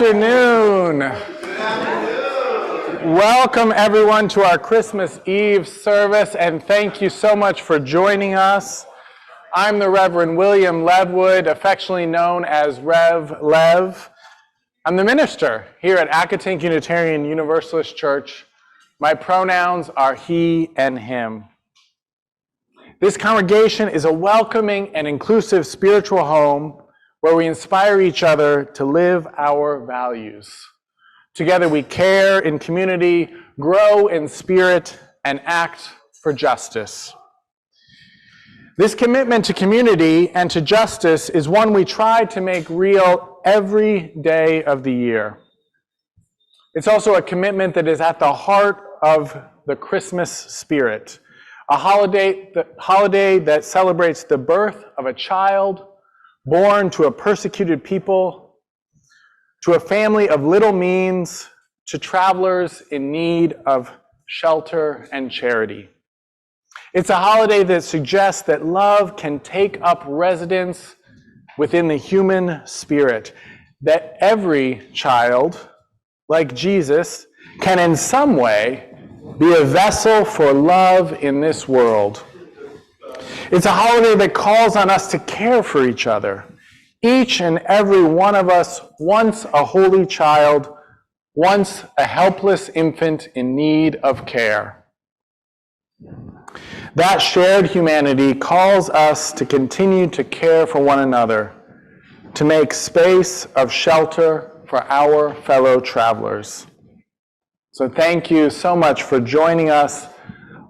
afternoon. Welcome everyone to our Christmas Eve service, and thank you so much for joining us. I'm the Reverend William Levwood, affectionately known as Rev Lev. I'm the minister here at Accotink Unitarian Universalist Church. My pronouns are he and him. This congregation is a welcoming and inclusive spiritual home where we inspire each other to live our values. Together we care in community, grow in spirit, and act for justice. This commitment to community and to justice is one we try to make real every day of the year. It's also a commitment that is at the heart of the Christmas spirit, a holiday that celebrates the birth of a child born to a persecuted people, to a family of little means, to travelers in need of shelter and charity. It's a holiday that suggests that love can take up residence within the human spirit, that every child, like Jesus, can in some way be a vessel for love in this world. It's a holiday that calls on us to care for each other. Each and every one of us, once a holy child, once a helpless infant in need of care. That shared humanity calls us to continue to care for one another, to make space of shelter for our fellow travelers. So thank you so much for joining us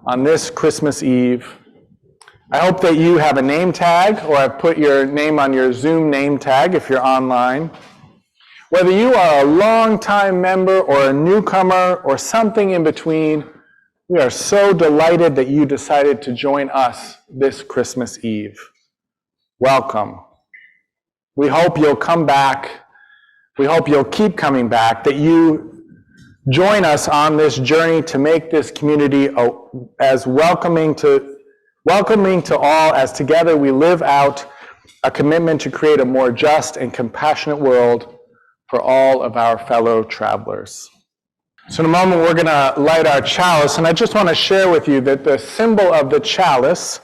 on this Christmas Eve. I hope that you have a name tag, or I've put your name on your Zoom name tag if you're online. Whether you are a longtime member or a newcomer or something in between, we are so delighted that you decided to join us this Christmas Eve. Welcome. We hope you'll come back. We hope you'll keep coming back, that you join us on this journey to make this community as welcoming to all, as together we live out a commitment to create a more just and compassionate world for all of our fellow travelers. So in a moment we're going to light our chalice, and I just want to share with you that the symbol of the chalice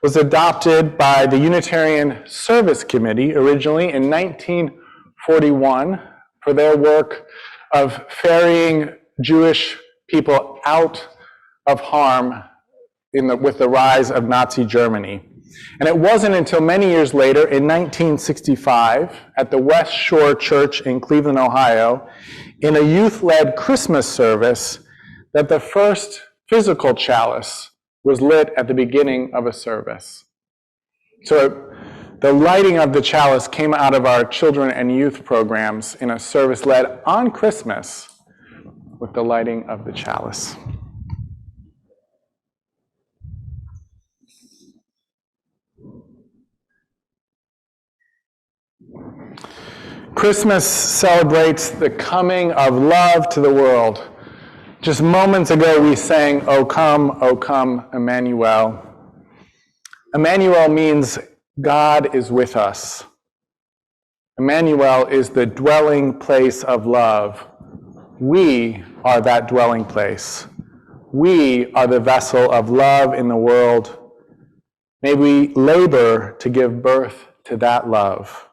was adopted by the Unitarian Service Committee originally in 1941 for their work of ferrying Jewish people out of harm with the rise of Nazi Germany. And it wasn't until many years later, in 1965, at the West Shore Church in Cleveland, Ohio, in a youth-led Christmas service, that the first physical chalice was lit at the beginning of a service. So the lighting of the chalice came out of our children and youth programs in a service led on Christmas with the lighting of the chalice. Christmas celebrates the coming of love to the world. Just moments ago we sang, O come, Emmanuel." Emmanuel means God is with us. Emmanuel is the dwelling place of love. We are that dwelling place. We are the vessel of love in the world. May we labor to give birth to that love.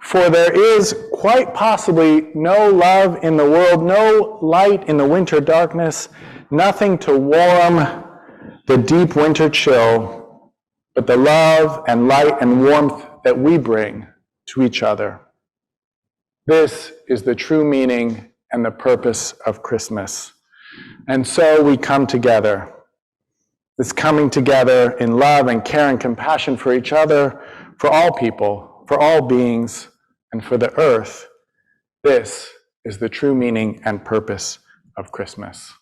For there is quite possibly no love in the world, no light in the winter darkness, nothing to warm the deep winter chill, but the love and light and warmth that we bring to each other. This is the true meaning and the purpose of Christmas. And so we come together. This coming together in love and care and compassion for each other, for all people, for all beings, and for the earth. This is the true meaning and purpose of Christmas.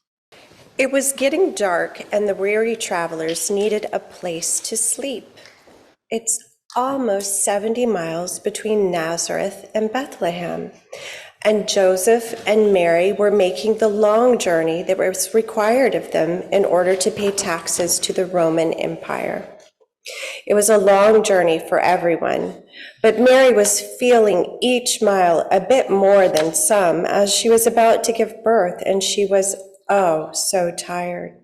It was getting dark, and the weary travelers needed a place to sleep. It's almost 70 miles between Nazareth and Bethlehem, and Joseph and Mary were making the long journey that was required of them in order to pay taxes to the Roman Empire. It was a long journey for everyone, but Mary was feeling each mile a bit more than some as she was about to give birth, and she was, oh, so tired.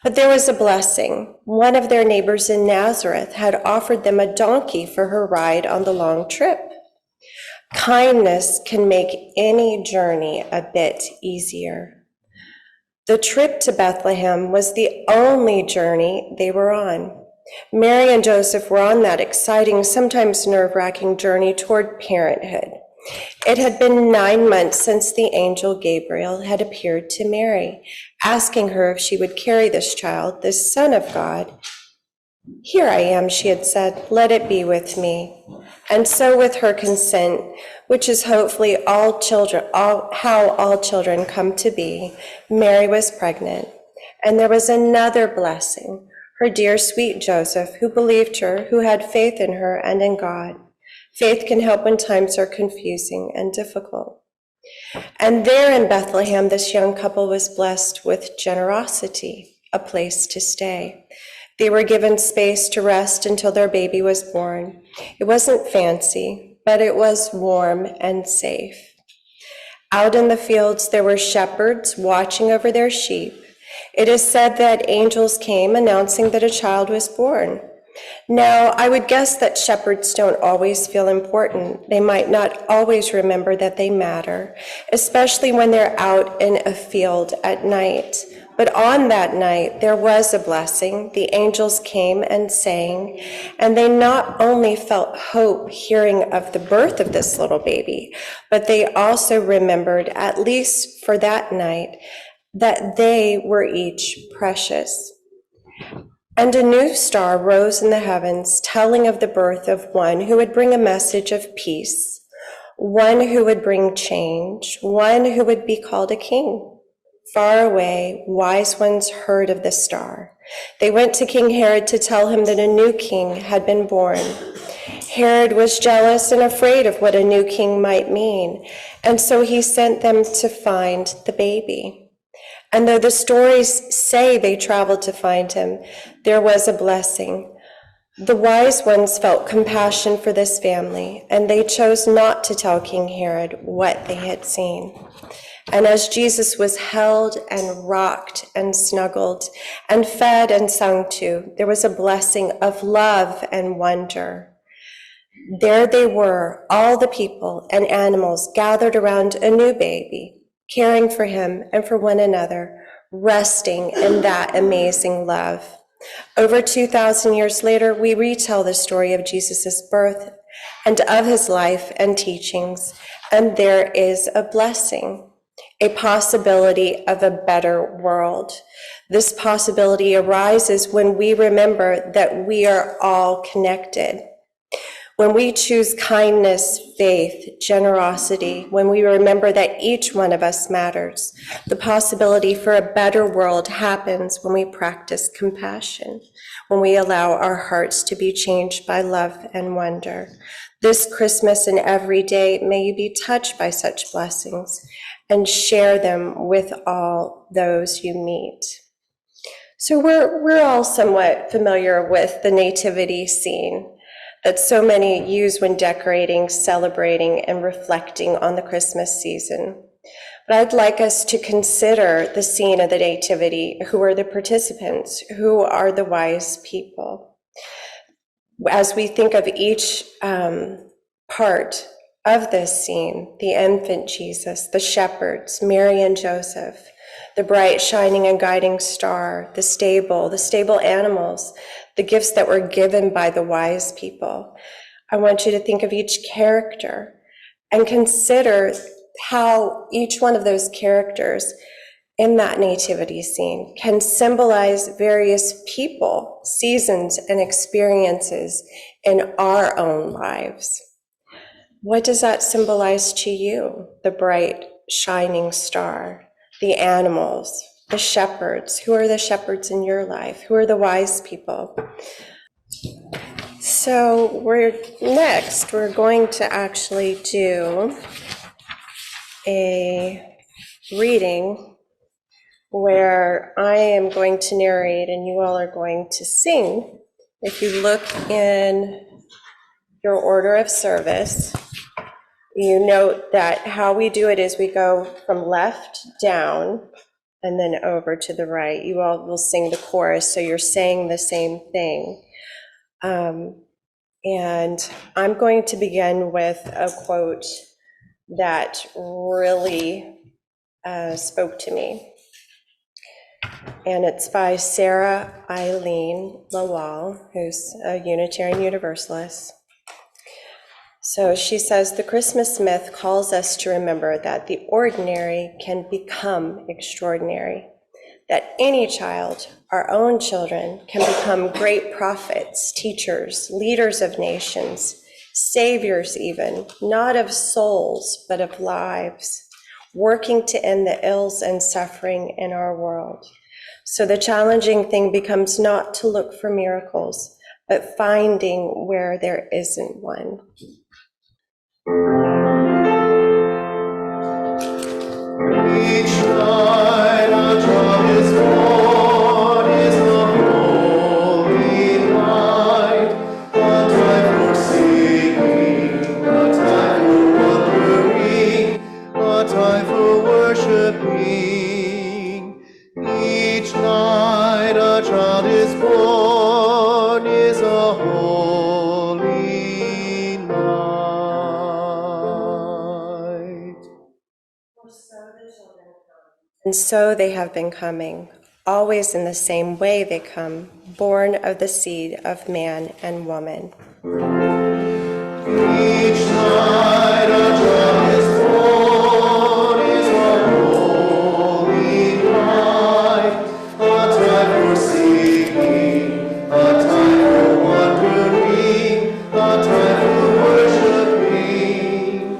But there was a blessing. One of their neighbors in Nazareth had offered them a donkey for her ride on the long trip. Kindness can make any journey a bit easier. The trip to Bethlehem was the only journey they were on. Mary and Joseph were on that exciting, sometimes nerve-wracking journey toward parenthood. It had been 9 months since the angel Gabriel had appeared to Mary, asking her if she would carry this child, this Son of God. "Here I am," she had said, "let it be with me." And so with her consent, which is hopefully how all children come to be, Mary was pregnant. And there was another blessing, her dear sweet Joseph, who believed her, who had faith in her and in God. Faith can help when times are confusing and difficult. And there in Bethlehem, this young couple was blessed with generosity, a place to stay. They were given space to rest until their baby was born. It wasn't fancy, but it was warm and safe. Out in the fields, there were shepherds watching over their sheep. It is said that angels came announcing that a child was born. Now, I would guess that shepherds don't always feel important. They might not always remember that they matter, especially when they're out in a field at night. But on that night, there was a blessing. The angels came and sang, and they not only felt hope hearing of the birth of this little baby, but they also remembered, at least for that night, that they were each precious. And a new star rose in the heavens, telling of the birth of one who would bring a message of peace, one who would bring change, one who would be called a king. Far away, wise ones heard of the star. They went to King Herod to tell him that a new king had been born. Herod was jealous and afraid of what a new king might mean, and so he sent them to find the baby. And though the stories say they traveled to find him, there was a blessing. The wise ones felt compassion for this family, and they chose not to tell King Herod what they had seen. And as Jesus was held and rocked and snuggled and fed and sung to, there was a blessing of love and wonder. There they were, all the people and animals gathered around a new baby, caring for him and for one another, resting in that amazing love. Over 2,000 years later, we retell the story of Jesus' birth and of his life and teachings, and there is a blessing, a possibility of a better world. This possibility arises when we remember that we are all connected. When we choose kindness, faith, generosity, when we remember that each one of us matters, the possibility for a better world happens when we practice compassion, when we allow our hearts to be changed by love and wonder. This Christmas and every day, may you be touched by such blessings and share them with all those you meet. So we're all somewhat familiar with the nativity scene that so many use when decorating, celebrating, and reflecting on the Christmas season. But I'd like us to consider the scene of the nativity. Who are the participants? Who are the wise people? As we think of each part of this scene, the infant Jesus, the shepherds, Mary and Joseph, the bright, shining, and guiding star, the stable animals, the gifts that were given by the wise people. I want you to think of each character and consider how each one of those characters in that nativity scene can symbolize various people, seasons, and experiences in our own lives. What does that symbolize to you? The bright, shining star, the animals, the shepherds. Who are the shepherds in your life? Who are the wise people? So we're going to actually do a reading where I am going to narrate and you all are going to sing If you look in your order of service, you note that how we do it is we go from left down and then over to the right. You all will sing the chorus, so you're saying the same thing. And I'm going to begin with a quote that really spoke to me. And it's by Sarah Eileen Lawal, who's a Unitarian Universalist. So she says, the Christmas myth calls us to remember that the ordinary can become extraordinary, that any child, our own children, can become great prophets, teachers, leaders of nations, saviors even, not of souls, but of lives, working to end the ills and suffering in our world. So the challenging thing becomes not to look for miracles, but finding where there isn't one. Each night a child is born, is a holy night, a time for singing, a time for wondering, a time for worshiping. Each night a child is born, is a holy night. And so they have been coming, always in the same way they come, born of the seed of man and woman. Each night a child is born, is a holy night, a time for singing, a time for wondering, a time for worshiping.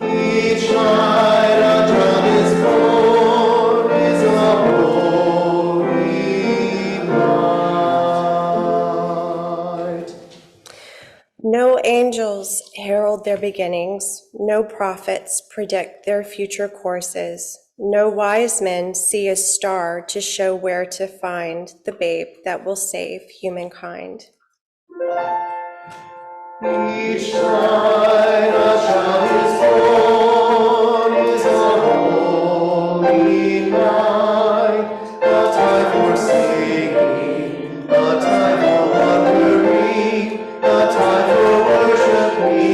Each night a child is born, is a holy night. No angels herald their beginnings, no prophets predict their future courses, no wise men see a star to show where to find the babe that will save humankind. Each night a child is born, is a holy night, a time for singing, a time for wondering, a time for worshiping.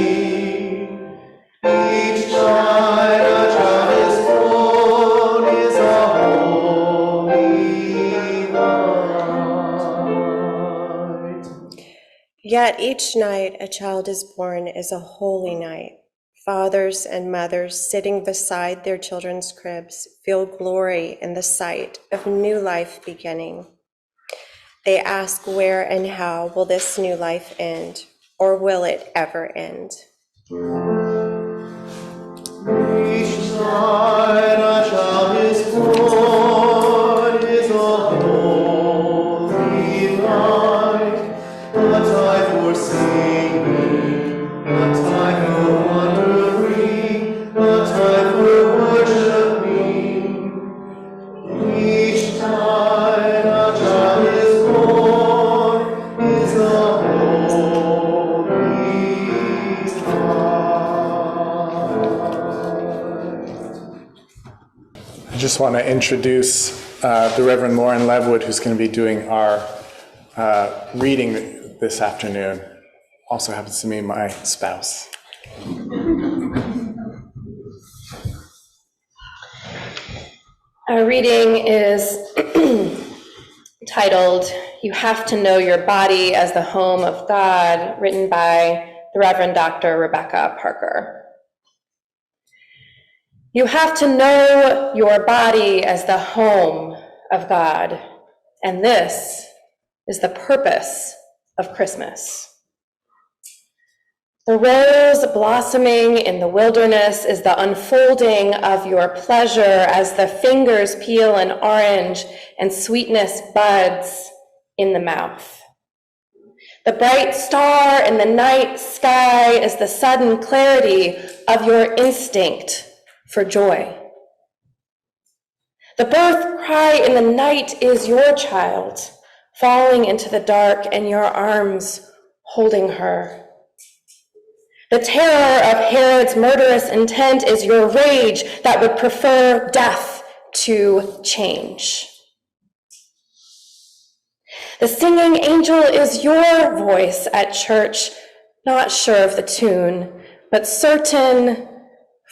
Each night a child is born, is a holy night. Yet each night a child is born is a holy night. Fathers and mothers sitting beside their children's cribs feel glory in the sight of new life beginning. They ask where and how will this new life end, or will it ever end? Each night a child is born, is a holy night, a time for singing, a time for wondering, a time for worshiping. Each night a child is born, is a holy night. I just want to introduce the Reverend Lauren Levwood, who's going to be doing our reading this afternoon. Also happens to be my spouse. Our reading is titled, You Have to Know Your Body as the Home of God, written by the Reverend Dr. Rebecca Parker. You have to know your body as the home of God, and this is the purpose of Christmas. The rose blossoming in the wilderness is the unfolding of your pleasure as the fingers peel an orange and sweetness buds in the mouth. The bright star in the night sky is the sudden clarity of your instinct for joy. The birth cry in the night is your child, falling into the dark and your arms holding her. The terror of Herod's murderous intent is your rage that would prefer death to change. The singing angel is your voice at church, not sure of the tune, but certain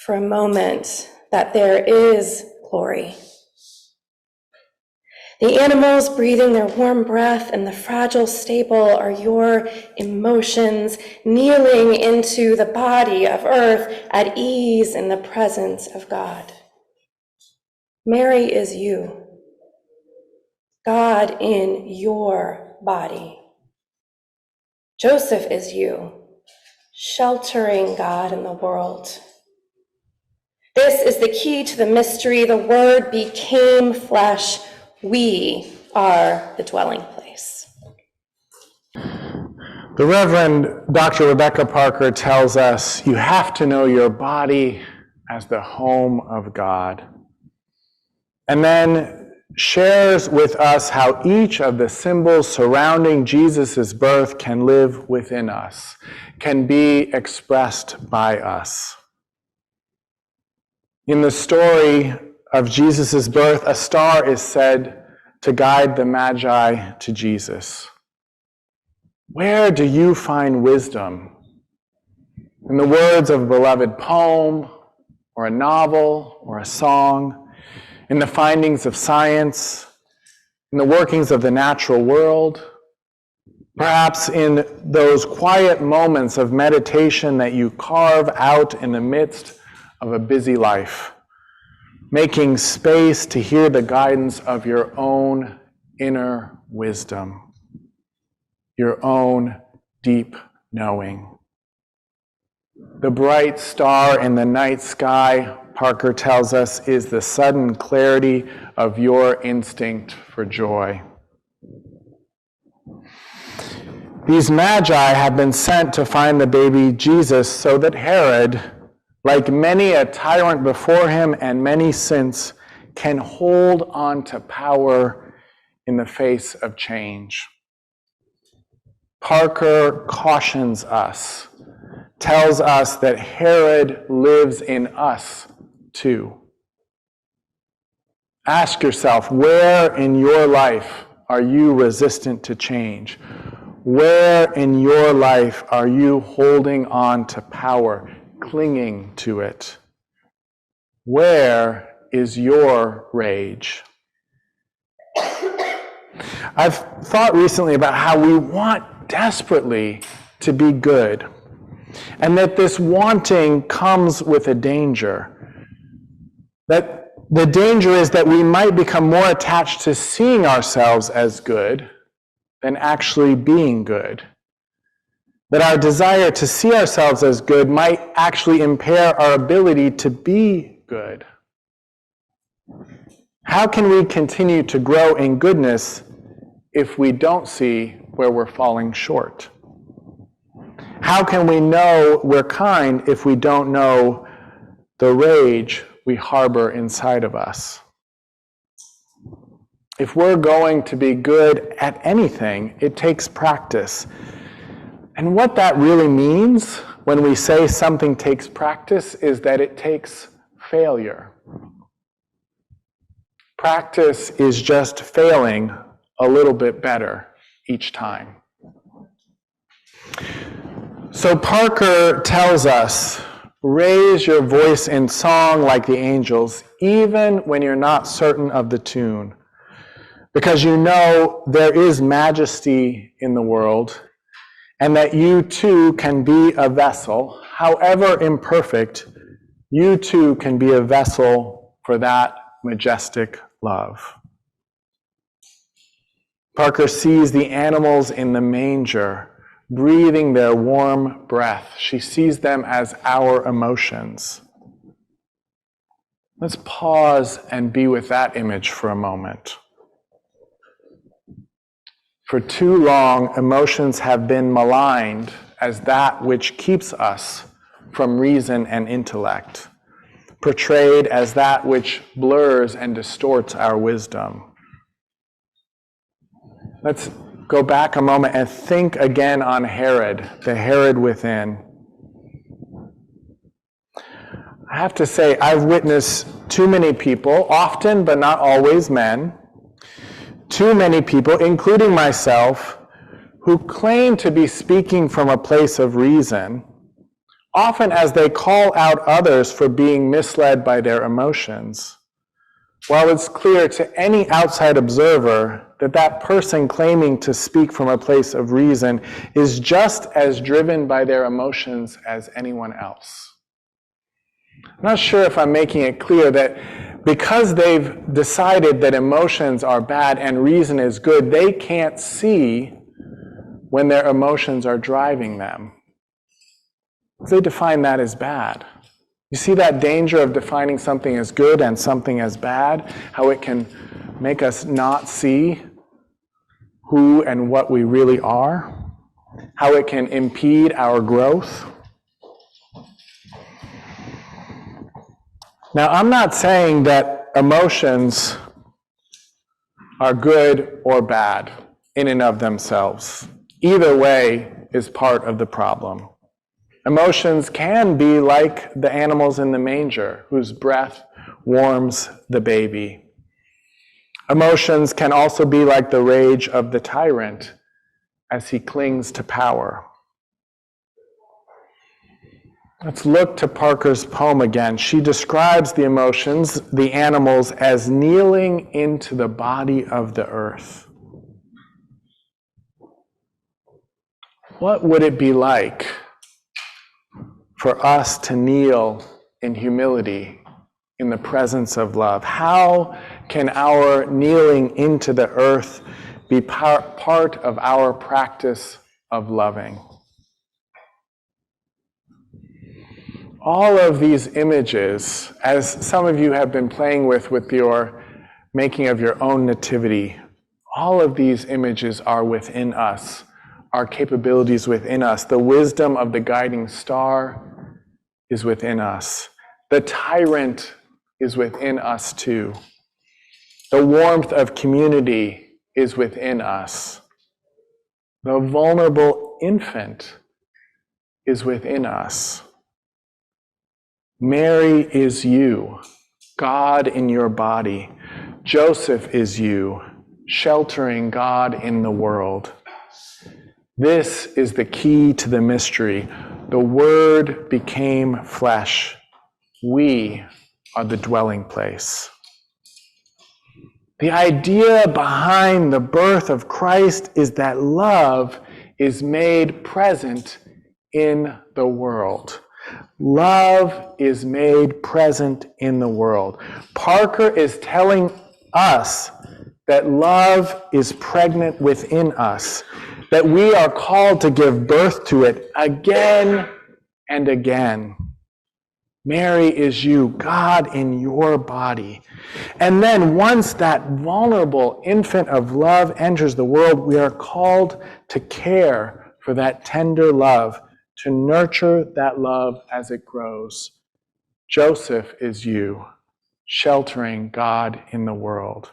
for a moment that there is glory. The animals breathing their warm breath in the fragile stable are your emotions kneeling into the body of earth at ease in the presence of God. Mary is you, God in your body. Joseph is you, sheltering God in the world. This is the key to the mystery. The Word became flesh. We are the dwelling place. The Reverend Dr. Rebecca Parker tells us you have to know your body as the home of God. And then shares with us how each of the symbols surrounding Jesus' birth can live within us, can be expressed by us. In the story of Jesus' birth, a star is said to guide the Magi to Jesus. Where do you find wisdom? In the words of a beloved poem, or a novel, or a song, in the findings of science, in the workings of the natural world, perhaps in those quiet moments of meditation that you carve out in the midst of a busy life, making space to hear the guidance of your own inner wisdom, your own deep knowing. The bright star in the night sky, Parker tells us, is the sudden clarity of your instinct for joy. These Magi have been sent to find the baby Jesus so that Herod, like many a tyrant before him and many since, can hold on to power in the face of change. Parker cautions us, tells us that Herod lives in us too. Ask yourself, where in your life are you resistant to change? Where in your life are you holding on to power, clinging to it? Where is your rage? I've thought recently about how we want desperately to be good, and that this wanting comes with a danger. That the danger is that we might become more attached to seeing ourselves as good than actually being good. That our desire to see ourselves as good might actually impair our ability to be good. How can we continue to grow in goodness if we don't see where we're falling short? How can we know we're kind if we don't know the rage we harbor inside of us? If we're going to be good at anything, it takes practice. And what that really means when we say something takes practice is that it takes failure. Practice is just failing a little bit better each time. So Parker tells us, raise your voice in song like the angels, even when you're not certain of the tune, because you know there is majesty in the world, and that you too can be a vessel, however imperfect, you too can be a vessel for that majestic love. Parker sees the animals in the manger breathing their warm breath. She sees them as our emotions. Let's pause and be with that image for a moment. For too long, emotions have been maligned as that which keeps us from reason and intellect, portrayed as that which blurs and distorts our wisdom. Let's go back a moment and think again on Herod, the Herod within. I have to say, I've witnessed too many people, often but not always men, too many people, including myself, who claim to be speaking from a place of reason, often as they call out others for being misled by their emotions. While it's clear to any outside observer that that person claiming to speak from a place of reason is just as driven by their emotions as anyone else. I'm not sure if I'm making it clear that because they've decided that emotions are bad and reason is good, they can't see when their emotions are driving them. They define that as bad. You see that danger of defining something as good and something as bad, how it can make us not see who and what we really are, how it can impede our growth. Now, I'm not saying that emotions are good or bad in and of themselves. Either way is part of the problem. Emotions can be like the animals in the manger whose breath warms the baby. Emotions can also be like the rage of the tyrant as he clings to power. Let's look to Parker's poem again. She describes the emotions, the animals, as kneeling into the body of the earth. What would it be like for us to kneel in humility in the presence of love? How can our kneeling into the earth be part of our practice of loving? All of these images, as some of you have been playing with your making of your own nativity, all of these images are within us, our capabilities within us. The wisdom of the guiding star is within us. The tyrant is within us too. The warmth of community is within us. The vulnerable infant is within us. Mary is you, God in your body. Joseph is you, sheltering God in the world. This is the key to the mystery. The Word became flesh. We are the dwelling place. The idea behind the birth of Christ is that love is made present in the world. Love is made present in the world. Parker is telling us that love is pregnant within us, that we are called to give birth to it again and again. Mary is you, God in your body. And then once that vulnerable infant of love enters the world, we are called to care for that tender love, to nurture that love as it grows. Joseph is you, sheltering God in the world.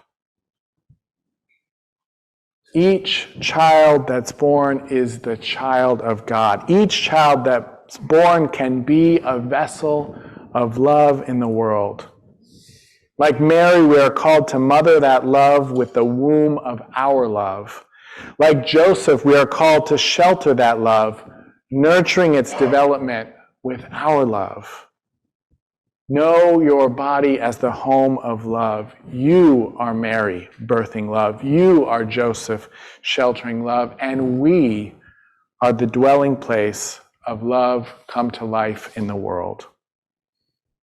Each child that's born is the child of God. Each child that's born can be a vessel of love in the world. Like Mary, we are called to mother that love with the womb of our love. Like Joseph, we are called to shelter that love, nurturing its development with our love. Know your body as the home of love. You are Mary, birthing love. You are Joseph, sheltering love. And we are the dwelling place of love come to life in the world.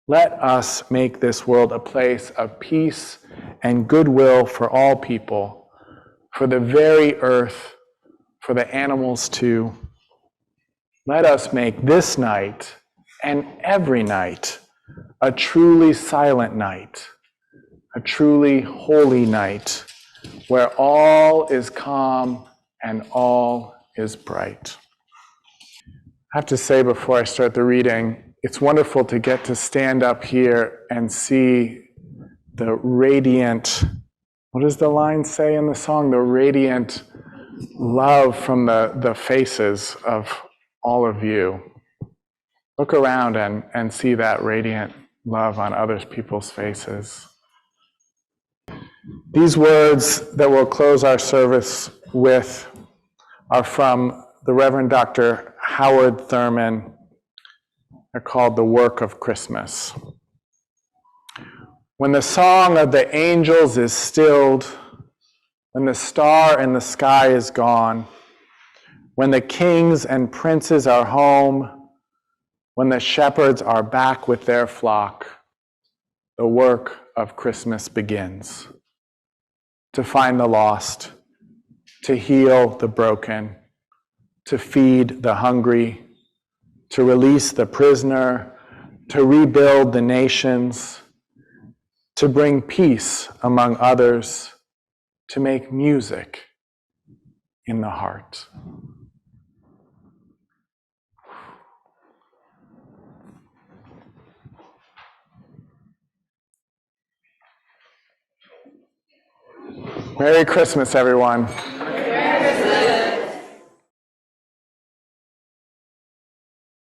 Let us make this world a place of peace and goodwill for all people, for the very earth, for the animals too. Let us make this night and every night a truly silent night, a truly holy night, where all is calm and all is bright. I have to say before I start the reading, it's wonderful to get to stand up here and see the radiant What does the line say in the song? The radiant love from the faces of all of you. Look around and see that radiant love on other people's faces. These words that we'll close our service with are from the Reverend Dr. Howard Thurman. They're called The Work of Christmas. When the song of the angels is stilled, when the star in the sky is gone, when the kings and princes are home, when the shepherds are back with their flock, the work of Christmas begins. To find the lost, to heal the broken, to feed the hungry, to release the prisoner, to rebuild the nations, to bring peace among others, to make music in the heart. Merry Christmas, everyone.